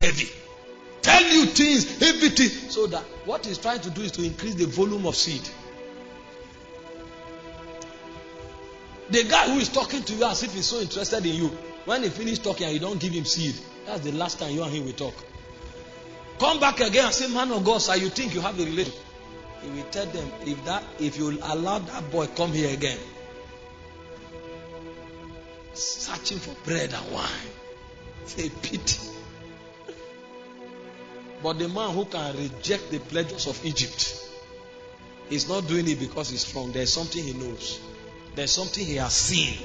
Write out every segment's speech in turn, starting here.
heavy. Tell you things, everything. So that what he's trying to do is to increase the volume of seed. The guy who is talking to you as if he's so interested in you, when he finishes talking and you don't give him seed, that's the last time you and him will talk. Come back again and say, man of God, sir, you think you have a relationship? He will tell them, if you allow that boy come here again, searching for bread and wine, it's a pity. But the man who can reject the pleasures of Egypt is not doing it because he's strong. There's something he knows. There's something he has seen.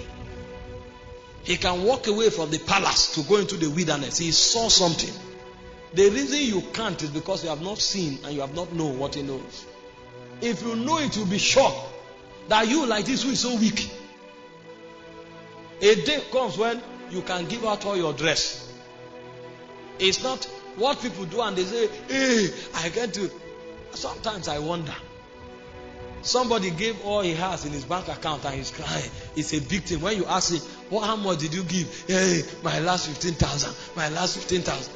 He can walk away from the palace to go into the wilderness. He saw something. The reason you can't is because you have not seen and you have not known what he knows. If you know it, you'll be shocked that you like this who is so weak. A day comes when you can give out all your dress. It's not what people do and they say, hey, I get to. Sometimes I wonder. Somebody gave all he has in his bank account and he's crying. It's a big thing. When you ask him, well, how much did you give? Hey, my last 15,000. My last 15,000.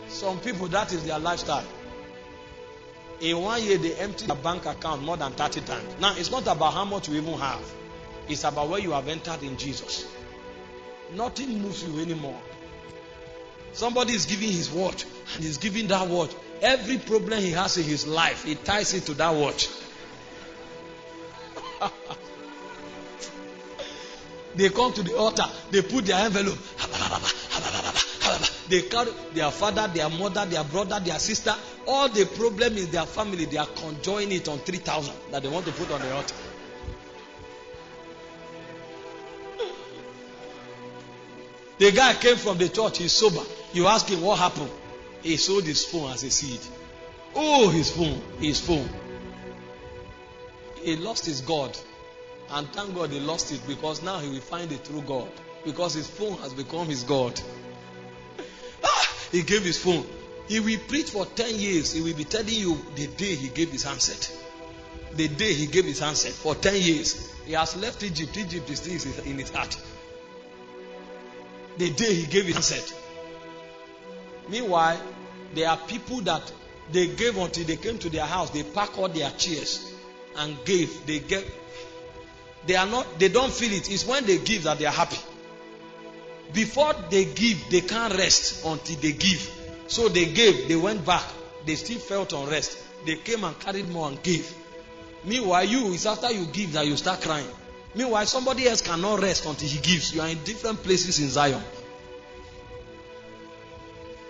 Some people, that is their lifestyle. In 1 year, they empty their bank account more than 30 times. Now, it's not about how much you even have. It's about where you have entered in Jesus. Nothing moves you anymore. Somebody is giving his watch and he's giving that watch. Every problem he has in his life, he ties it to that watch. They come to the altar, they put their envelope. They carry their father, their mother, their brother, their sister. All the problem is their family. They are conjoining it on 3,000 that they want to put on the altar. The guy came from the church, he's sober. You ask him what happened. He sold his phone as a seed. Oh, his phone. He lost his God. And thank God he lost it, because now he will find the true God. Because his phone has become his God. He gave his phone. He will preach for 10 years. He will be telling you the day he gave his handset. The day he gave his handset for 10 years. He has left Egypt. Egypt is still in his heart. The day he gave his handset. Meanwhile, there are people that they gave until they came to their house. They pack all their chairs and gave. They don't feel it. It's when they give that they are happy. Before they give, they can't rest until they give. So they gave, they went back. They still felt unrest. They came and carried more and gave. Meanwhile, it's after you give that you start crying. Meanwhile, somebody else cannot rest until he gives. You are in different places in Zion.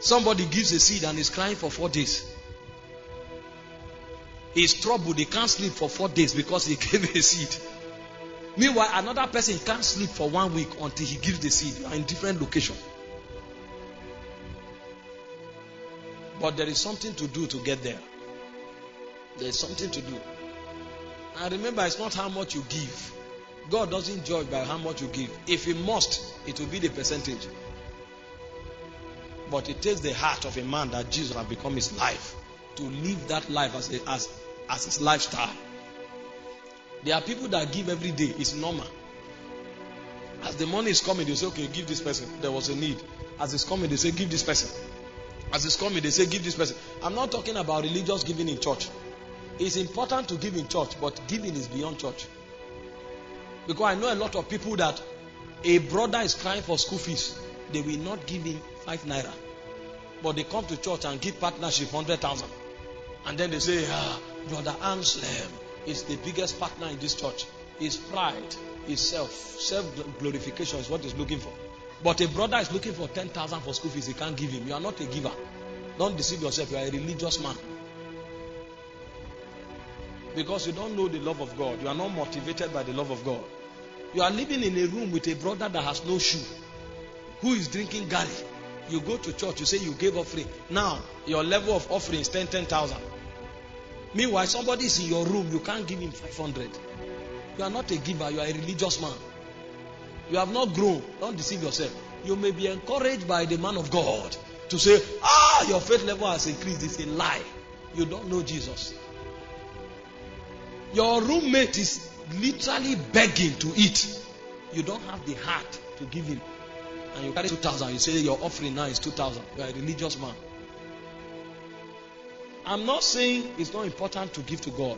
Somebody gives a seed and is crying for 4 days. He's troubled. He can't sleep for 4 days because he gave a seed. Meanwhile, another person can't sleep for 1 week until he gives the seed. You are in different location. But there is something to do to get there. There is something to do. And remember, it's not how much you give. God doesn't judge by how much you give. If he must, it will be the percentage. But it takes the heart of a man that Jesus has become his life to live that life as his lifestyle. There are people that give every day. It's normal. As the money is coming, they say, okay, give this person. There was a need. As it's coming, they say, give this person. As it's coming, they say, give this person. I'm not talking about religious giving in church. It's important to give in church, but giving is beyond church. Because I know a lot of people that a brother is crying for school fees. They will not give him 5 naira. But they come to church and give partnership 100,000. And then they say, Brother Anselm is the biggest partner in this church. His pride, his self-glorification is what he's looking for. But a brother is looking for 10,000 for school fees. He can't give him. You are not a giver. Don't deceive yourself. You are a religious man. Because you don't know the love of God. You are not motivated by the love of God. You are living in a room with a brother that has no shoe, who is drinking Gary. You go to church, you say you gave offering. Now, your level of offering is 10,000. Meanwhile, somebody is in your room, you can't give him 500. You are not a giver, you are a religious man. You have not grown. Don't deceive yourself. You may be encouraged by the man of God to say, your faith level has increased. It's a lie. You don't know Jesus. Your roommate is literally begging to eat. You don't have the heart to give him. And you carry 2,000. You say your offering now is 2,000. You are a religious man. I'm not saying it's not important to give to God.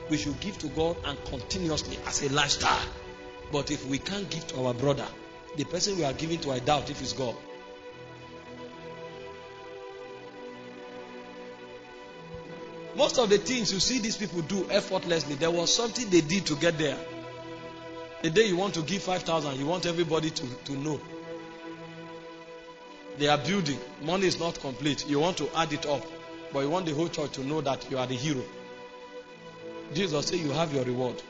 We should give to God and continuously as a lifestyle. But if we can't give to our brother, the person we are giving to, I doubt if it's God. Most of the things you see these people do effortlessly, there was something they did to get there. The day you want to give 5,000, you want everybody to know. They are building. Money is not complete. You want to add it up. But you want the whole church to know that you are the hero. Jesus said you have your reward.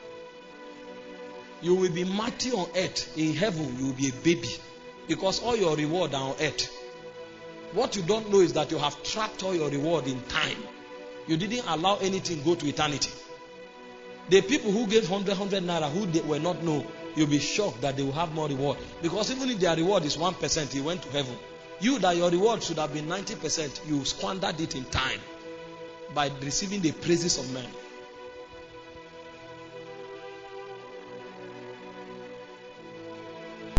You will be mighty on earth. In heaven, you will be a baby. Because all your reward are on earth. What you don't know is that you have trapped all your reward in time. You didn't allow anything go to eternity. The people who gave 100 naira, who they were not known, you'll be shocked that they will have more reward. Because even if their reward is 1%, he went to heaven. You, that your reward should have been 90%, you squandered it in time by receiving the praises of men.